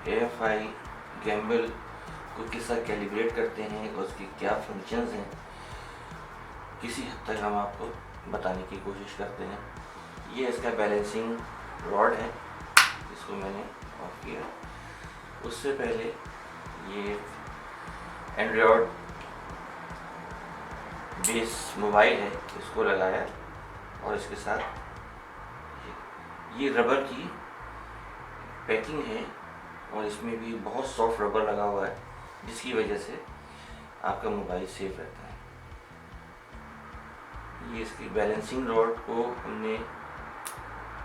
AFI Gamble को किस तरह कैलिब्रेट करते हैं और उसके क्या फंक्शंस हैं, किसी हद तक हम आपको बताने की कोशिश करते हैं। ये इसका बैलेंसिंग रॉड है, इसको मैंने ऑफ किया। उससे पहले ये एंड्रॉयड बेस मोबाइल है, इसको लगाया और इसके साथ ये रबर की पैकिंग है और इसमें भी बहुत सॉफ्ट रबर लगा हुआ है, जिसकी वजह से आपका मोबाइल सेफ रहता है। ये इसकी बैलेंसिंग रॉड को हमने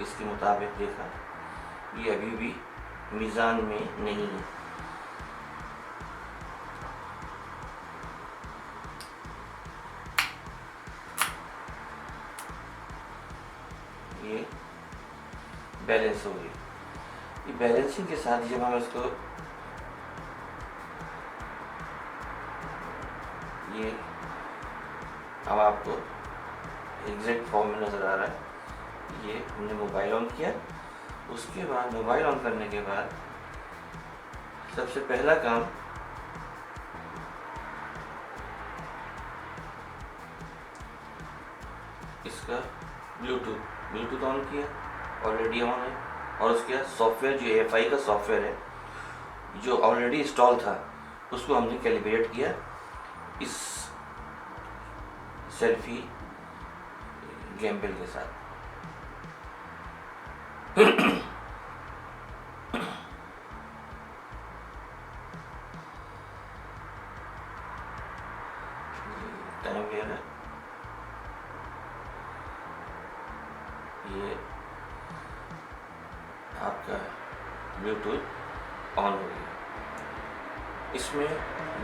इसके मुताबिक देखा, ये अभी भी मीज़ान में नहीं है। ये बैलेंस हो गई। ये बैलेंसिंग के साथ जब हम इसको ये अब आपको एग्जैक्ट फॉर्म में नज़र आ रहा है। ये हमने मोबाइल ऑन किया, उसके बाद मोबाइल ऑन करने के बाद सबसे पहला काम इसका ब्लूटूथ ऑन किया, ऑलरेडी ऑन है। और उसके बाद सॉफ्टवेयर जो AFI का सॉफ्टवेयर है जो ऑलरेडी इंस्टॉल था, उसको हमने कैलिब्रेट किया इस सेल्फी गैम्बल के साथ। टाइम ले रहा है। ये आपका ब्लूटूथ ऑन हो गया। इसमें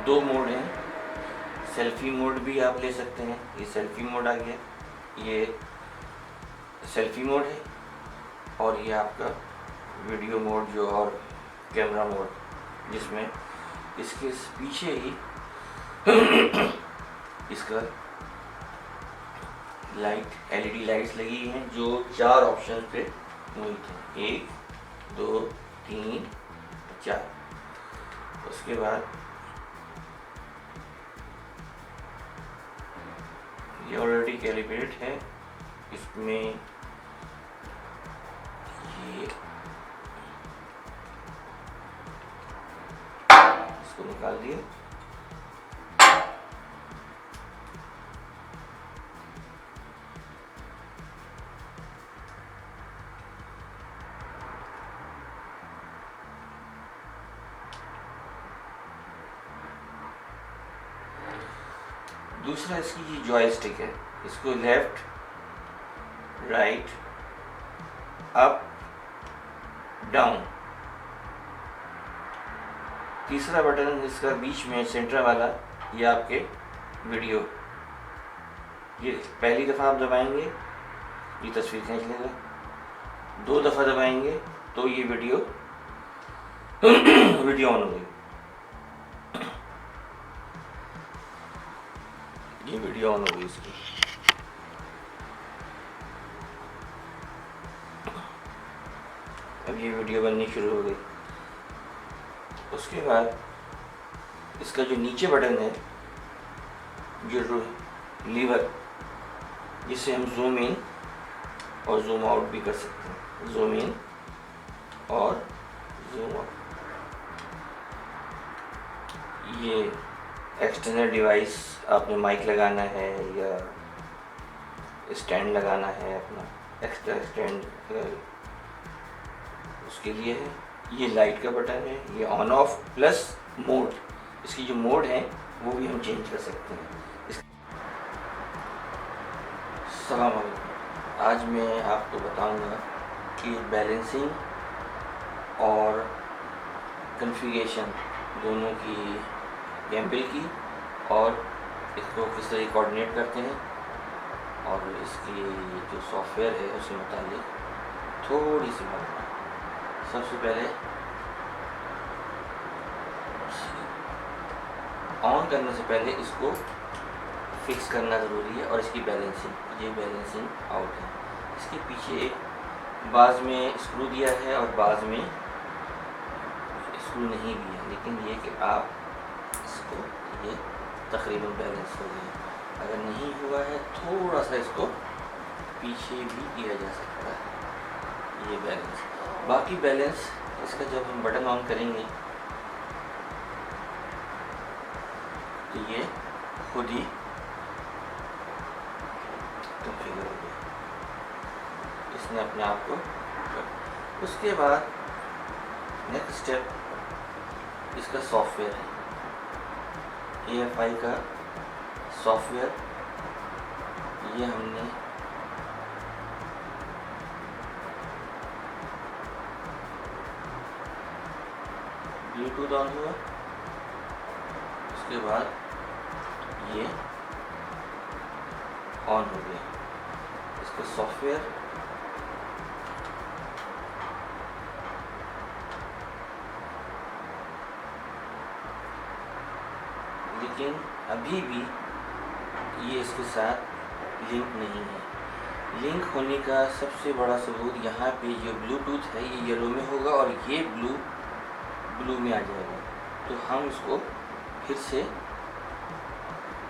दो मोड हैं, सेल्फी मोड भी आप ले सकते हैं। ये सेल्फी मोड आ गया, ये सेल्फी मोड है। और ये आपका वीडियो मोड जो और कैमरा मोड, जिसमें इसके पीछे ही इसका लाइट LED लाइट्स लगी हैं जो 4 ऑप्शन पे मुहित हैं, 1 2 3 4। उसके बाद ये ऑलरेडी कैलिब्रेट है, इसमें ये इसको निकाल दिया। दूसरा इसकी ये जॉयस्टिक है, इसको लेफ्ट राइट अप डाउन। तीसरा बटन इसका बीच में सेंटर वाला, ये आपके वीडियो, ये पहली दफ़ा आप दबाएंगे ये तस्वीर खींच लेगा, 2 दफ़ा दबाएंगे तो ये वीडियो ऑन हो गई। ये वीडियो ऑन हो गई इसकी। अब ये वीडियो बननी शुरू हो गई। उसके बाद इसका जो नीचे बटन है, जो लीवर, जिससे हम जूम इन और जूम आउट भी कर सकते हैं, जूम इन और जूम आउट। ये एक्सटर्नल डिवाइस, आपने माइक लगाना है या स्टैंड लगाना है, अपना एक्स्ट्रा स्टैंड, उसके लिए है। ये लाइट का बटन है, ये ऑन ऑफ प्लस मोड, इसकी जो मोड है वो भी हम चेंज कर सकते हैं। अस्सलाम वालेकुम। आज मैं आपको बताऊंगा कि बैलेंसिंग और कॉन्फ़िगरेशन दोनों की गैम्बल की, और इसको किस तरह कोऑर्डिनेट करते हैं, और इसकी जो सॉफ्टवेयर है उसके मुताबिक थोड़ी सी बात। सबसे पहले ऑन करने से पहले इसको फिक्स करना ज़रूरी है, और इसकी बैलेंसिंग, ये बैलेंसिंग आउट है। इसके पीछे एक बाज में स्क्रू दिया है और बाज में इसको सक्सेसफुल नहीं भी है, लेकिन ये कि आप इसको ये तकरीबन बैलेंस हो गया। अगर नहीं हुआ है थोड़ा सा इसको पीछे भी किया जा सकता है, ये बैलेंस। बाकी बैलेंस इसका जब हम बटन ऑन करेंगे तो ये खुद ही कॉन्फ़िगर हो गया, इसने अपने आप को। उसके बाद नेक्स्ट स्टेप इसका सॉफ्टवेयर है, AFI का सॉफ्टवेयर। ये हमने ब्लूटूथ ऑन हुआ, उसके बाद ये ऑन हो गया। इसका सॉफ्टवेयर लेकिन अभी भी ये इसके साथ लिंक नहीं है। लिंक होने का सबसे बड़ा सबूत यहाँ पे जो ब्लूटूथ है ये येलो में होगा और ये ब्लू में आ जाएगा। तो हम इसको फिर से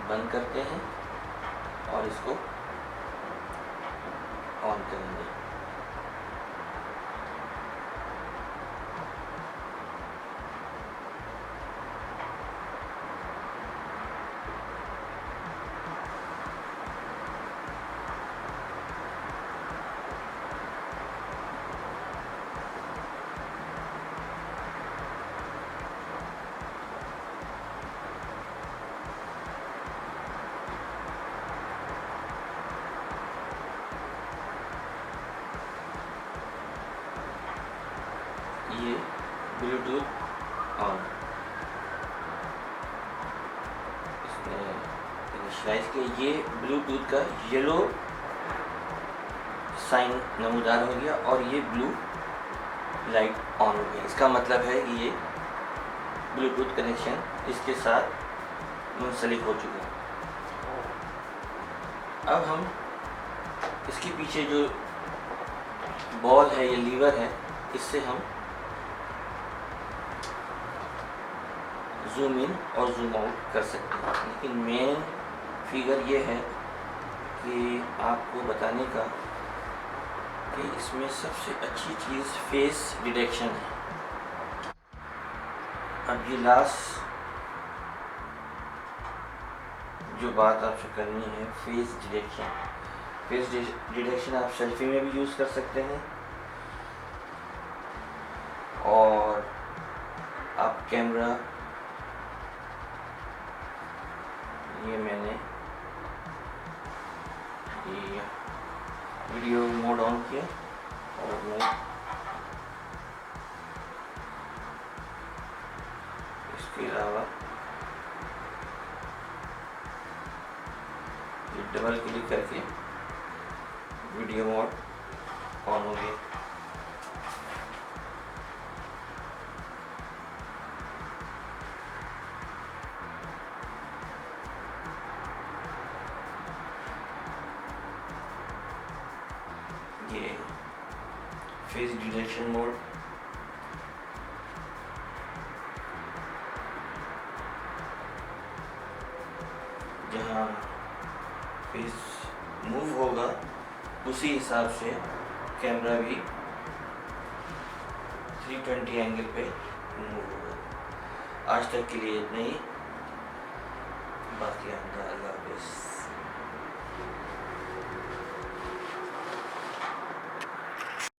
बंद करते हैं और इसको ऑन करेंगे। ये ब्लूटूथ ऑन, इसने इनिशियलाइज किया। ये ब्लूटूथ का येलो साइन नमूदार हो गया और ये ब्लू लाइट ऑन हो गई। इसका मतलब है कि ये ब्लूटूथ कनेक्शन इसके साथ मुंसलिक हो चुका है। अब हम इसके पीछे जो बॉल है, ये लीवर है, इससे हम जूम इन और जूम आउट कर सकते हैं। लेकिन मेन फिगर ये है कि आपको बताने का कि इसमें सबसे अच्छी चीज़ फेस डिटेक्शन है। अब ये लास्ट जो बात आपसे करनी है, फेस डिटेक्शन। फेस डिटेक्शन आप सेल्फी में भी यूज़ कर सकते हैं और आप कैमरा, ये मैंने ये वीडियो मोड ऑन किया और मैं इसके अलावा ये डबल क्लिक करके वीडियो मोड ऑन हो गया। ये फेस डिटेक्शन मोड, जहाँ फेस मूव होगा उसी हिसाब से कैमरा भी 320 एंगल पे मूव होगा। आज तक के लिए इतना ही, बाकी अल्लाह।